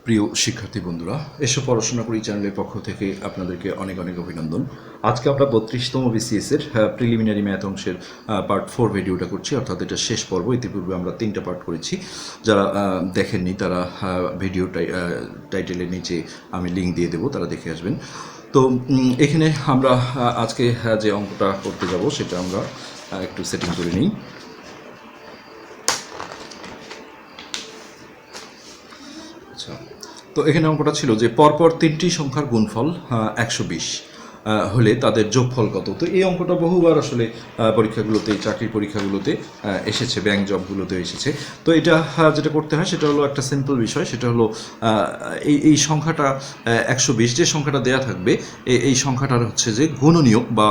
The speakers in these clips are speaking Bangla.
প্রিয় শিক্ষার্থী বন্ধুরা, এসব পড়াশোনা করি চ্যানেলের পক্ষ থেকে আপনাদেরকে অনেক অনেক অভিনন্দন। আজকে আমরা 32তম BCS এর প্রিলিমিনারি ম্যাথ অংশের পার্ট 4 ভিডিওটা করছি, অর্থাৎ এটা শেষ পর্ব। ইতিপূর্বে আমরা 3টা পার্ট করেছি। যারা দেখেননি তারা ভিডিও টাইটেলের নিচে আমি লিঙ্ক দিয়ে দেবো, তারা দেখে আসবেন। তো এখানে আমরা আজকে যে অঙ্কটা করতে যাব সেটা আমরা একটু সেটিং করে নিই। আচ্ছা, তো এখানে অঙ্কটা ছিল যে পরপর 3টি সংখ্যার গুণফল 120 হলে তাদের যোগফল কত। তো এই অঙ্কটা বহুবার আসলে পরীক্ষাগুলোতে, চাকরির পরীক্ষাগুলোতে এসেছে, ব্যাংক জবগুলোতে এসেছে। তো এটা যেটা করতে হয় সেটা হলো একটা সিম্পল বিষয়, সেটা হলো এই সংখ্যাটা 120 যে সংখ্যাটা দেয়া থাকবে, এই সংখ্যাটার হচ্ছে যে গুণনীয়ক বা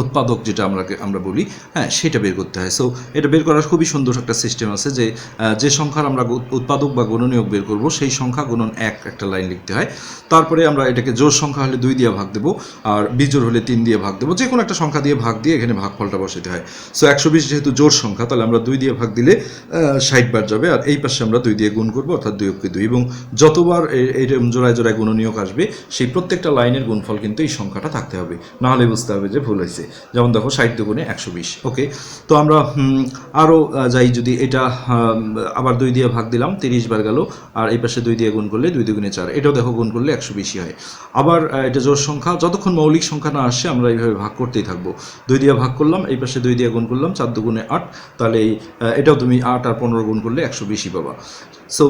উৎপাদক যেটা আমরা বলি, হ্যাঁ, সেটা বের করতে হয়। সো এটা বের করার খুবই সুন্দর একটা সিস্টেম আছে, যে সংখ্যার আমরা উৎপাদক বা গুণনীয়ক বের করব সেই সংখ্যা গুণন একটা লাইন লিখতে হয়। তারপরে আমরা এটাকে জোড় সংখ্যা হলে 2 দিয়ে ভাগ দেবো, আর বিজোড় হলে 3 দিয়ে ভাগ দেবো। যে কোনো একটা সংখ্যা দিয়ে ভাগ দিয়ে এখানে ভাগফলটা বসাতে হয়। সো 120 যেহেতু জোড় সংখ্যা, তাহলে আমরা 2 দিয়ে ভাগ দিলে 60 বার যাবে, আর এই পাশে আমরা 2 দিয়ে গুণ করবো, অর্থাৎ 2 × 2। এবং যতবার এই জোড়ায় জোড়ায় গুণনীয়ক আসবে সেই প্রত্যেকটা লাইনের গুণফল কিন্তু এই সংখ্যাটা থাকতে হবে, নাহলে বুঝতে হবে যে ভুল হয়েছে। যেমন দেখো 60 দুগুণে 120। ওকে, তো আমরা আরও যাই, যদি এটা আবার 2 দিয়ে ভাগ দিলাম, 30 বার গেল, আর এই পাশে 2 দিয়ে গুণ করলে 2 দুগুণে 4, এটাও দেখো গুণ করলে 120 হয়। আবার এটা জোড় সংখ্যা, যতক্ষণ মৌলিক সংখ্যা না আসে আমরা এইভাবে ভাগ করতেই থাকবো। 2 দিয়ে ভাগ করলাম, এই পাশে 2 দিয়ে গুণ করলাম, 4 দুগুণে 8, তাহলে এটাও তুমি 8 আর 15 গুণ করলে 120 পাবা। সো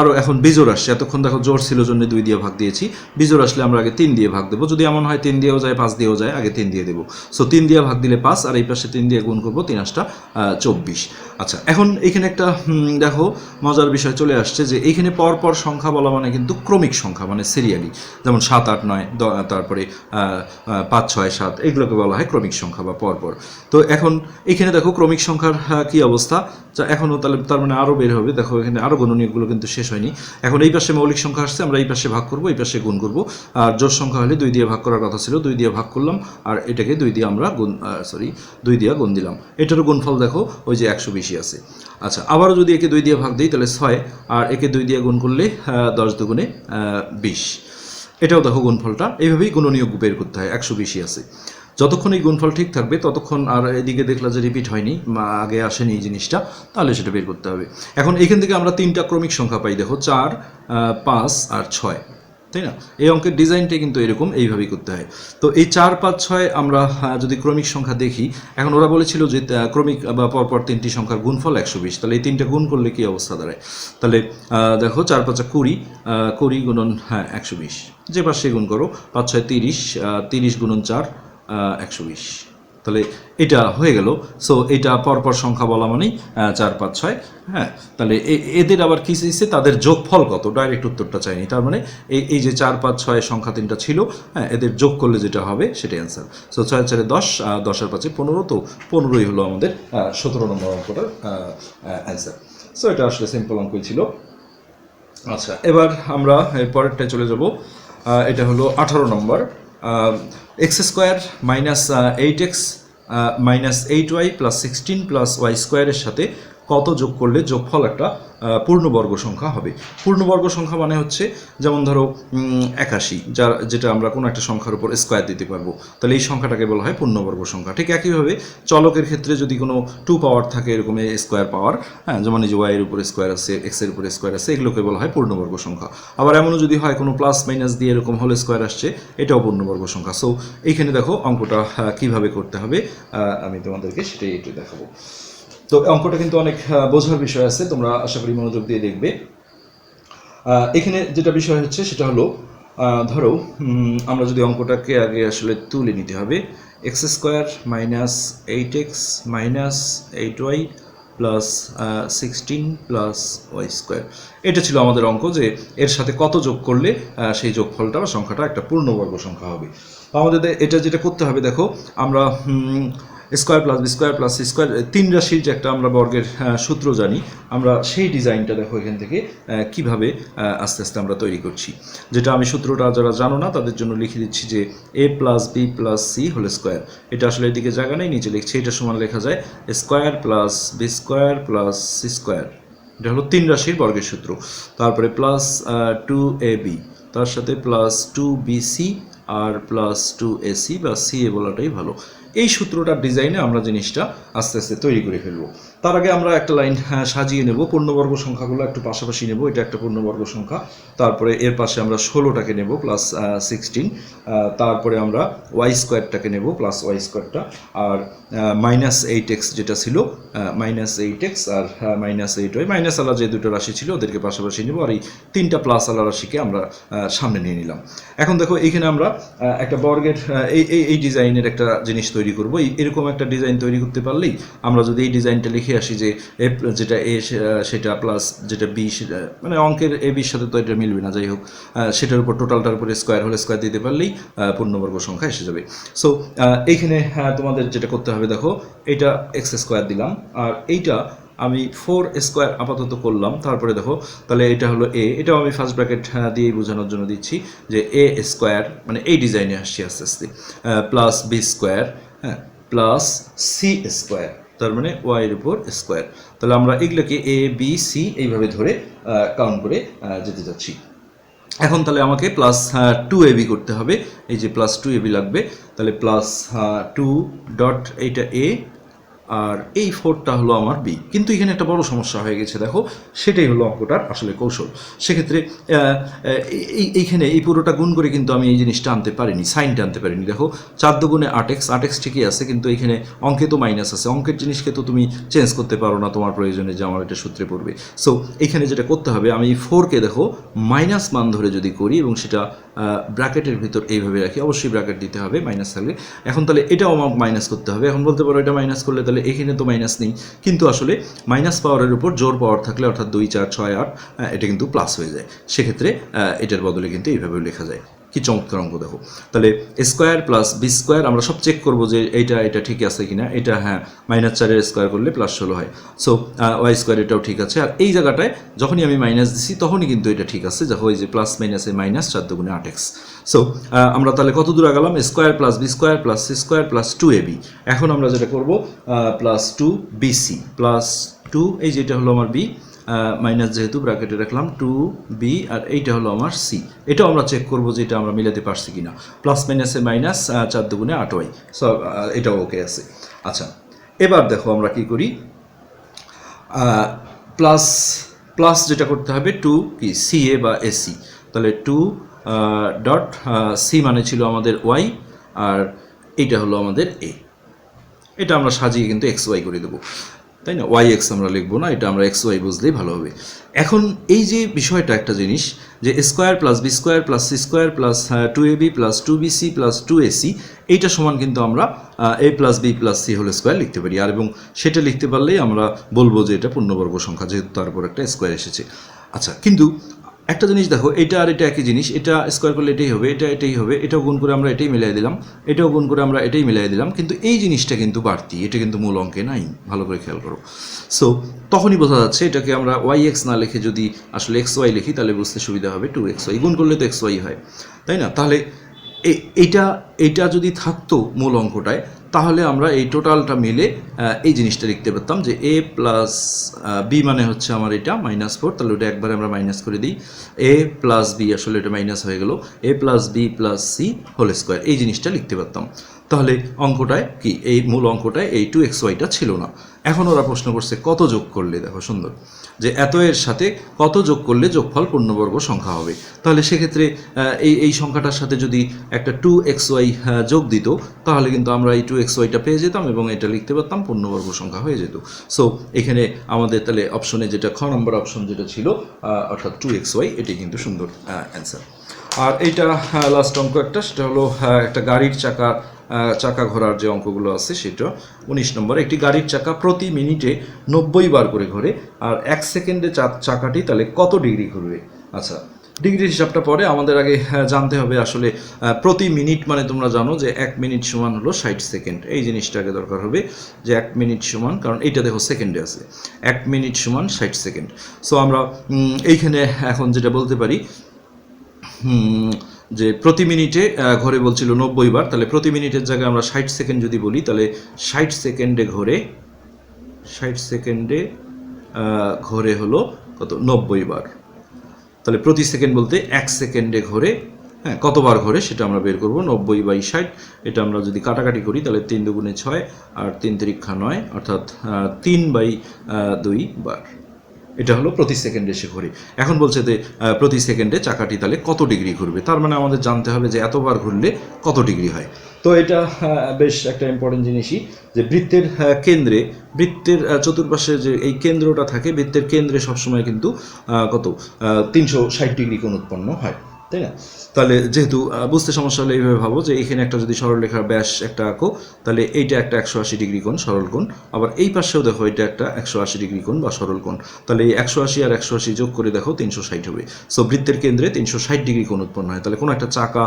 আরও এখন বিজোড় আসছে, এতক্ষণ দেখো জোর ছিল জন্য 2 দিয়ে ভাগ দিয়েছি, বিজোড় আসলে আমরা আগে 3 দিয়ে ভাগ দেবো। যদি এমন হয় 3 দিয়েও যায়, 5 দিয়েও যায়, আগে 3 দিয়ে দেবো। সো 3 দিয়ে ভাগ দিলে 5, আর এই পাশে 3 দিয়ে গুণ করবো, 3 × 8 = 24। আচ্ছা, এখন এইখানে একটা দেখো মজার বিষয় চলে আসছে, যে এইখানে পরপর সংখ্যা বলা মানে কিন্তু ক্রমিক সংখ্যা, মানে সিরিয়ালি। যেমন 7, 8, 9, তারপরে 5, 6, 7, এগুলোকে বলা হয় ক্রমিক সংখ্যা বা পরপর। তো এখন এখানে দেখো ক্রমিক সংখ্যার কী অবস্থা, এখনও তার মানে আরও বের হবে। দেখো এখানে আরও গুণনীয়কগুলো কিন্তু শেষ হয়নি। এখন এই পাশে মৌলিক সংখ্যা আসছে, আমরা এই পাশে ভাগ করবো, এই পাশে গুণ করবো। আর জোড় সংখ্যা হলে 2 দিয়ে ভাগ করার কথা ছিল, 2 দিয়ে ভাগ করলাম, আর এটাকে 2 দিয়ে আমরা 2 দিয়ে গুণ দিলাম। এটারও গুণফল দেখো ওই যে 120 আছে। আচ্ছা, আবারও যদি একে 2 দিয়ে ভাগ দিই তাহলে 6, আর একে 2 দিয়ে গুণ করলে 10 দুগুণে 20। এটাও দেখো গুণফলটা এইভাবেই গুণনীয়ক বের করতে হয়, 120 আছে। যতক্ষণ এই গুণফল ঠিক থাকবে ততক্ষণ, আর এদিকে দেখলা যে রিপিট হয়নি, আগে আসেনি এই জিনিসটা, তাহলে সেটা বের করতে হবে। এখন এখান থেকে আমরা 3টা ক্রমিক সংখ্যা পাই, দেখো 4, 5 আর 6, তাই না? এই অঙ্কের ডিজাইনটা কিন্তু এরকম, এইভাবেই করতে হয়। তো এই 4, 5, 6 আমরা যদি ক্রমিক সংখ্যা দেখি, এখন ওরা বলেছিল যে ক্রমিক বা পরপর 3টি সংখ্যার গুণফল 120, তাহলে এই 3টা গুণ করলে কী অবস্থা দাঁড়ায়? তাহলে দেখো 4, 5, 20, 20 গুণন 120, যে পাশে গুণ করো, 5, 6, 30, 30 গুণন 4, 120। তাহলে এটা হয়ে গেল। সো এটা পরপর সংখ্যা বলা মানেই 4, 5, 6। হ্যাঁ, তাহলে এদের আবার কী চাইছে, তাদের যোগফল কত, ডাইরেক্ট উত্তরটা চাইনি। তার মানে এই যে 4, 5, 6 সংখ্যা 3টা ছিল, হ্যাঁ, এদের যোগ করলে যেটা হবে সেটাই অ্যান্সার। সো 6 × 4 = 10, 10 আর 5 = 15, তো 15ই হলো আমাদের 17 নম্বর অঙ্কটার অ্যান্সার। সো এটা আসলে সিম্পল অঙ্কই ছিল। আচ্ছা, এবার আমরা পরেরটায় চলে যাব। এটা হলো 18 নম্বর। x² - 8x - 8y + 16 + y² এর সাথে কত যোগ করলে যোগফল একটা পূর্ণবর্গ সংখ্যা হবে। পূর্ণবর্গ সংখ্যা মানে হচ্ছে, যেমন ধরো 81, যেটা আমরা কোনো একটা সংখ্যার উপর স্কোয়ার দিতে পারবো, তাহলে এই সংখ্যাটাকে বলা হয় পূর্ণবর্গ সংখ্যা। ঠিক একইভাবে চলকের ক্ষেত্রে যদি কোনো 2 পাওয়ার থাকে, এরকম স্কোয়ার পাওয়ার, হ্যাঁ, যেমন এই যে y এর উপর স্কোয়ার আছে, x এর উপর স্কোয়ার আছে, এগুলোকে বলা হয় পূর্ণবর্গ সংখ্যা। আবার এমনও যদি হয় কোনো প্লাস মাইনাস দিয়ে এরকম হোল স্কোয়ার আসছে, এটাও পূর্ণবর্গ সংখ্যা। সো এইখানে দেখো অঙ্কটা কীভাবে করতে হবে, আমি তোমাদেরকে সেটাই একটু দেখাবো। তো অঙ্কটা কিন্তু অনেক বোঝার বিষয় আছে, তোমরা আশা করি মনোযোগ দিয়ে দেখবে। এখানে যেটা বিষয় হচ্ছে সেটা হলো, ধরো আমরা যদি অঙ্কটাকে আগে আসলে তুলে নিতে হবে, x² - 8x - 8y + 16 + y²। এটা ছিল আমাদের অঙ্ক, যে এর সাথে কত যোগ করলে সেই যোগফলটা বা সংখ্যাটা একটা পূর্ণবর্গ সংখ্যা হবে। আমাদের এটা যেটা করতে হবে, দেখো আমরা square plus B square plus C square, 3 রাশির যে একটা আমরা বর্গের সূত্র জানি, আমরা সেই ডিজাইনটা দেখো এখান থেকে কিভাবে আস্তে আস্তে আমরা তৈরি করছি। যেটা আমি সূত্রটা যারা জানো না তাদের জন্য লিখে দিচ্ছি, যে a + b + c whole square. এটা আসলে এদিকে জায়গা নেই, নিচে লিখছি। এটা সমান লেখা যায় square plus B square plus C square এটা হলো 3 রাশির বর্গের সূত্র। তারপরে প্লাস 2ab, তার সাথে প্লাস 2bc আর প্লাস 2ac বা ca বলাটাই ভালো। এই সূত্রটার ডিজাইনে আমরা জিনিসটা আস্তে আস্তে তৈরি করে ফেলবো। তার আগে আমরা একটা লাইন সাজিয়ে নেব, পূর্ণবর্গ সংখ্যাগুলো একটু পাশাপাশি নেব। এটা একটা পূর্ণবর্গ সংখ্যা, তারপরে এর পাশে আমরা 16টাকে নেব প্লাস 16, তারপরে আমরা ওয়াই স্কোয়ারটাকে নেব প্লাস ওয়াই স্কোয়ারটা, আর -8x যেটা ছিল -8x আর -8y, মাইনাস আলা যে দুটো রাশি ছিল ওদেরকে পাশাপাশি নেব, আর এই 3টা প্লাস আলা রাশিকে আমরা সামনে নিয়ে নিলাম। এখন দেখো এইখানে আমরা একটা বর্গের এই ডিজাইনের একটা জিনিস তৈরি করব। এরকম একটা ডিজাইন তৈরি করতে পারলেই আমরা যদি এই ডিজাইনটা লিখে আসি যে এ যেটা এ সেটা প্লাস যেটা বি সেটা, মানে অঙ্কের এ বির সাথে তো এটা মিলবে না, যাই হোক সেটার উপর টোটালটার উপরে স্কোয়ার হলে স্কোয়ার দিতে পারলেই পূর্ণবর্গ সংখ্যা এসে যাবে। সো এইখানে তোমাদের যেটা করতে হবে, দেখো এটা এক্স স্কোয়ার দিলাম, আর এইটা আমি 4 স্কোয়ার আপাতত করলাম। তারপরে দেখো তাহলে এটা হলো এ, এটাও আমি ফার্স্ট ব্র্যাকেট দিয়েই বোঝানোর জন্য দিচ্ছি যে এ স্কোয়ার, মানে এই ডিজাইনে আসছি আস্তে আস্তে, প্লাস বি স্কোয়ার, হ্যাঁ, প্লাস সি স্কোয়ার, তার মানে ওয়াই এর উপর স্কোয়ার। তাহলে আমরা এগুলোকে এ বি সি এইভাবে ধরে কাউন্ট করে যেতে যাচ্ছি। এখন তাহলে আমাকে প্লাস 2ab করতে হবে, এই যে প্লাস 2ab লাগবে। তাহলে প্লাস 2 ডট এইটা এ, আর এই 4টা হলো আমার বি। কিন্তু এখানে একটা বড় সমস্যা হয়ে গেছে, দেখো সেটাই হলো অঙ্কটার আসলে কৌশল। সেক্ষেত্রে এইখানে এই পুরোটা গুণ করে কিন্তু আমি এই জিনিসটা আনতে পারিনি, সাইনটা আনতে পারিনি। দেখো 4 দুগুণে 8x, 8x ঠিকই আছে, কিন্তু এখানে অঙ্কে তো মাইনাস আছে। অঙ্কের জিনিসকে তো তুমি চেঞ্জ করতে পারো না তোমার প্রয়োজনে যে আমার এটা সূত্রে পড়বে। সো এখানে যেটা করতে হবে, আমি 4কে দেখো মাইনাস মান ধরে যদি করি এবং সেটা ব্র্যাকেটের ভিতর এইভাবে রাখি, অবশ্যই ব্র্যাকেট দিতে হবে মাইনাস থাকলে। এখন তাহলে এটাও আমার মাইনাস করতে হবে। এখন বলতে পারো এটা মাইনাস করলে তাহলে এখানে তো মাইনাস নেই, কিন্তু আসলে মাইনাস পাওয়ারের উপর জোর পাওয়ার থাকলে, অর্থাৎ 2 4 6 8, এটা কিন্তু প্লাস হয়ে যায়। সেক্ষেত্রে এটার বদলে কিন্তু এইভাবেও লেখা যায়। কি চমৎকার অঙ্ক দেখো। তাহলে স্কোয়ার প্লাস বি স্কোয়ার, আমরা সব চেক করবো যে এটা ঠিক আছে কিনা। এটা হ্যাঁ, -4 স্কোয়ার করলে +16 হয়। সো ওয়াই স্কোয়ার এটাও ঠিক আছে। আর এই জায়গাটায় যখনই আমি মাইনাস দিচ্ছি তখনই কিন্তু এটা ঠিক আছে, দেখো এই যে প্লাস মাইনাসে মাইনাস, 4 দুগুণে 8x। সো আমরা তাহলে কত দূর আগালাম, square plus B square plus C square plus 2ab। এখন আমরা যেটা করবো প্লাস 2bc প্লাস 2, এই যেটা হলো আমার বি, মাইনাস যেহেতু ব্র্যাকেটে রাখলাম 2b, আর এইটা হলো আমার সি। এটাও আমরা চেক করবো যে এটা আমরা মিলাতে পারছি কিনা। প্লাস মাইনাসে মাইনাস, 4 দুগুণে 8y। সো এটাও ওকে আছে। আচ্ছা, এবার দেখো আমরা কি করি, প্লাস প্লাস যেটা করতে হবে 2 কি সি এ বা এসি। তাহলে 2 ডট সি মানে ছিল আমাদের ওয়াই, আর এইটা হলো আমাদের এ। এটা আমরা সাজিয়ে কিন্তু এক্স ওয়াই করে দেবো, তাই না? ওয়াই এক্স আমরা লিখবো না, এটা আমরা এক্স ওয়াই বুঝলেই ভালো হবে। এখন এই যে বিষয়টা একটা জিনিস, যে square plus B square plus C square plus 2ab plus 2bc plus 2ac, এইটা সমান কিন্তু আমরা a plus B plus C whole square লিখতে পারি। আর এবং সেটা লিখতে পারলেই আমরা বলবো যে এটা পূর্ণবর্গ সংখ্যা, যেহেতু তারপর একটা স্কোয়ার এসেছে। আচ্ছা, কিন্তু একটা জিনিস দেখো, এটা আর এটা একই জিনিস, এটা স্কোয়ার করলে এটাই হবে, এটা এটাই হবে, এটাও গুণ করে আমরা এটাই মিলাই দিলাম, এটাও গুণ করে আমরা এটাই মিলাই দিলাম, কিন্তু এই জিনিসটা কিন্তু বাড়তি, এটা কিন্তু মূল অঙ্কে নাই, ভালো করে খেয়াল করো। সো তখনই বোঝা যাচ্ছে এটাকে আমরা ওয়াই এক্স না লিখে যদি আসলে এক্স ওয়াই লিখি তাহলে বুঝতে সুবিধা হবে। 2xy গুণ করলে তো xy হয়, তাই না? তাহলে এইটা যদি থাকতো মূল অঙ্কটায়, তাহলে আমরা এই টোটালটা মিলে এই জিনিসটা লিখতে পারতাম যে এ প্লাস বি মানে হচ্ছে আমার এটা -4, তাহলে ওটা একবারে আমরা মাইনাস করে দিই। এ প্লাস বি, আসলে এটা মাইনাস হয়ে গেল, A plus B plus C whole square, এই জিনিসটা লিখতে পারতাম। তাহলে অঙ্কটায় কি, এই মূল অঙ্কটায় এই 2xyটা ছিল না। এখন ওরা প্রশ্ন করছে কত যোগ করলে, দেখো সুন্দর, যে এত এর সাথে কত যোগ করলে যোগফল পূর্ণবর্গ সংখ্যা হবে। তাহলে সেক্ষেত্রে এই সংখ্যাটার সাথে যদি একটা 2xy যোগ দিত, তাহলে কিন্তু আমরা এই 2xyটা পেয়ে যেতাম এবং এটা লিখতে পারতাম, পূর্ণবর্গ সংখ্যা হয়ে যেত। সো এখানে আমাদের তাহলে অপশনে যেটা খ নম্বর অপশন যেটা ছিল, অর্থাৎ 2xy, এটি কিন্তু সুন্দর অ্যান্সার। আর এইটা লাস্ট অঙ্ক একটা, সেটা হলো একটা গাড়ির চাকা ঘোরার যে অঙ্কগুলো আছে সেটা 19 নম্বর। একটি গাড়ির চাকা প্রতি মিনিটে 90 বার করে ঘোরে, আর 1 সেকেন্ডে চাকাটি তাহলে কত ডিগ্রি ঘুরবে? আচ্ছা, ডিগ্রির হিসাবটা পরে, আমাদের আগে জানতে হবে আসলে প্রতি মিনিট মানে তোমরা জানো যে 1 মিনিট সমান হলো 60 সেকেন্ড। এই জিনিসটাকে দরকার হবে যে 1 মিনিট সমান, কারণ এইটা দেখো সেকেন্ডে আছে, 1 মিনিট সমান 60 সেকেন্ড। সো আমরা এইখানে এখন যেটা বলতে পারি যে প্রতি মিনিটে ঘোরে বলছিল 90 বার, তাহলে প্রতি মিনিটের জায়গায় আমরা 60 সেকেন্ড যদি বলি, তাহলে 60 সেকেন্ডে ঘোরে ঘোরে হলো কত 90 বার। তাহলে প্রতি সেকেন্ড বলতে 1 সেকেন্ডে ঘোরে, হ্যাঁ কতবার ঘোরে সেটা আমরা বের করবো। 90/60, এটা আমরা যদি কাটাকাটি করি তাহলে 3 দুগুণে 6 আর 3 তিরিক্ষা 9, অর্থাৎ 3/2 বার। এটা হলো প্রতি সেকেন্ডে সে ঘুরে। এখন বলছে যে প্রতি সেকেন্ডে চাকাটি তাহলে কত ডিগ্রি ঘুরবে, তার মানে আমাদের জানতে হবে যে এতবার ঘুরলে কত ডিগ্রি হয়। তো এটা বেশ একটা ইম্পর্টেন্ট জিনিসই, যে বৃত্তের কেন্দ্রে, বৃত্তের চতুর্পাশে যে এই কেন্দ্রটা থাকে, বৃত্তের কেন্দ্রে সবসময় কিন্তু কত 360 ডিগ্রি কোণ উৎপন্ন হয়, তাই না? তাহলে যেহেতু বুঝতে সমস্যা হলে এইভাবে ভাবো যে এখানে একটা যদি সরলরেখার ব্যাস একটা আঁকো, তাহলে এইটা একটা 180 ডিগ্রি কোণ সরল কোণ, আবার এই পাশেও দেখো এটা একটা 180 ডিগ্রি কোণ বা সরল কোণ। তাহলে এই 180 আর 180 যোগ করে দেখো 360 হবে। সো বৃত্তের কেন্দ্রে 360 ডিগ্রি কোণ উৎপন্ন হয়। তাহলে কোনো একটা চাকা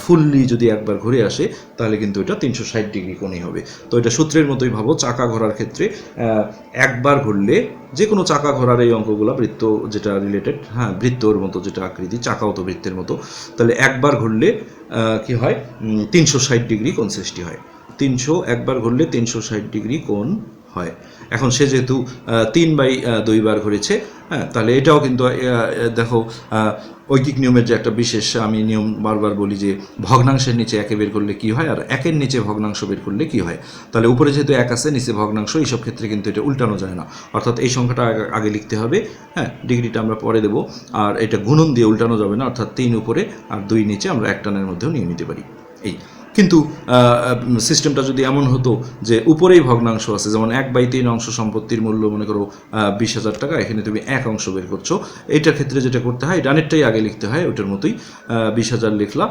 ফুললি যদি একবার ঘুরে আসে তাহলে কিন্তু এটা 360 ডিগ্রি কোণই হবে। তো এটা সূত্রের মতোই ভাবো, চাকা ঘোরার ক্ষেত্রে একবার ঘুরলে, যে কোনো চাকা ঘোরার এই অঙ্কগুলো বৃত্ত যেটা রিলেটেড, হ্যাঁ বৃত্তর মতো যেটা আকৃতি, চাকাও তো বৃত্তের মতো, তাহলে একবার ঘুরলে কি হয় 360 ডিগ্রি কোণ সৃষ্টি হয়। একবার ঘুরলে 360 ডিগ্রি কোণ হয়। এখন সে যেহেতু 3/2 বার ঘুরেছে, হ্যাঁ তাহলে এটাও কিন্তু দেখো ঐকিক নিয়মের যে একটা বিশেষ আমি নিয়ম বারবার বলি যে ভগ্নাংশের নিচে একে বের করলে কি হয় আর একের নিচে ভগ্নাংশ বের করলে কি হয়। তাহলে উপরে যেহেতু এক আছে, নিচে ভগ্নাংশ, এইসব ক্ষেত্রে কিন্তু এটা উল্টানো যায় না, অর্থাৎ এই সংখ্যাটা আগে লিখতে হবে, হ্যাঁ ডিগ্রিটা আমরা পরে দেবো, আর এটা গুণন দিয়ে উল্টানো যাবে না, অর্থাৎ 3 উপরে আর 2 নিচে আমরা এক টানের মধ্যেও নিয়ে নিতে পারি। এই কিন্তু সিস্টেমটা যদি এমন হতো যে উপরেই ভগ্নাংশ আছে, যেমন 1/3 অংশ সম্পত্তির মূল্য মনে করো 20,000 টাকা, এখানে তুমি এক অংশ বের করছো, এইটার ক্ষেত্রে যেটা করতে হয় ডানেরটাই আগে লিখতে হয়, ওটার মতোই 20,000 লিখলা,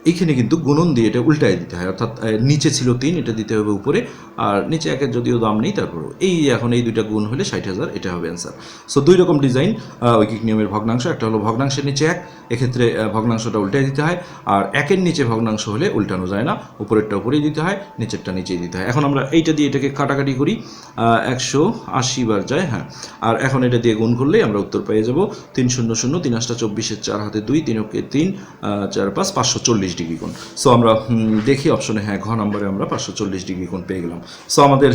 এইখানে কিন্তু গুণন দিয়ে এটা উল্টায় দিতে হয়, অর্থাৎ নিচে ছিল 3, এটা দিতে হবে উপরে, আর নিচে একের যদিও দাম নেই তারপরও এই এখন এই দুইটা গুণ হলে 60,000, এটা হবে অ্যান্সার। সো দুই রকম ডিজাইন ঐকিক নিয়মের ভগ্নাংশ, একটা হলো ভগ্নাংশের নিচে এক, এক্ষেত্রে ভগ্নাংশটা উল্টায় দিতে হয়, আর একের নিচে ভগ্নাংশ হলে উল্টানো যায় না, উপরেরটা উপরেই দিতে হয়, নিচেরটা নিচেই দিতে হয়। এখন আমরা এইটা দিয়ে এটাকে কাটাকাটি করি, 180 বার যায়, হ্যাঁ, আর এখন এটা দিয়ে গুণ করলেই আমরা উত্তর পেয়ে যাব 3 0 0 3 8 24, 4 হাতে 2, 3 ওকে 3, 4 5 540 ডিগ্রি কোণ। সো আমরা দেখি অপশনে, হ্যাঁ ঘ নম্বরে আমরা 540 ডিগ্রি কোণ পেয়ে গেলাম। সো আমাদের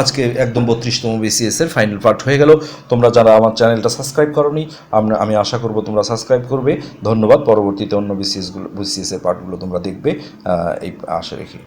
আজকে একদম 32তম BCS এর ফাইনাল পার্ট হয়ে গেল। তোমরা যারা আমার চ্যানেলটা সাবস্ক্রাইব করোনি, আমি আশা করব তোমরা সাবস্ক্রাইব করবে। ধন্যবাদ। পরবর্তীতে অন্য BCS এর পার্টগুলো তোমরা দেখবে, এই আশা রেখে।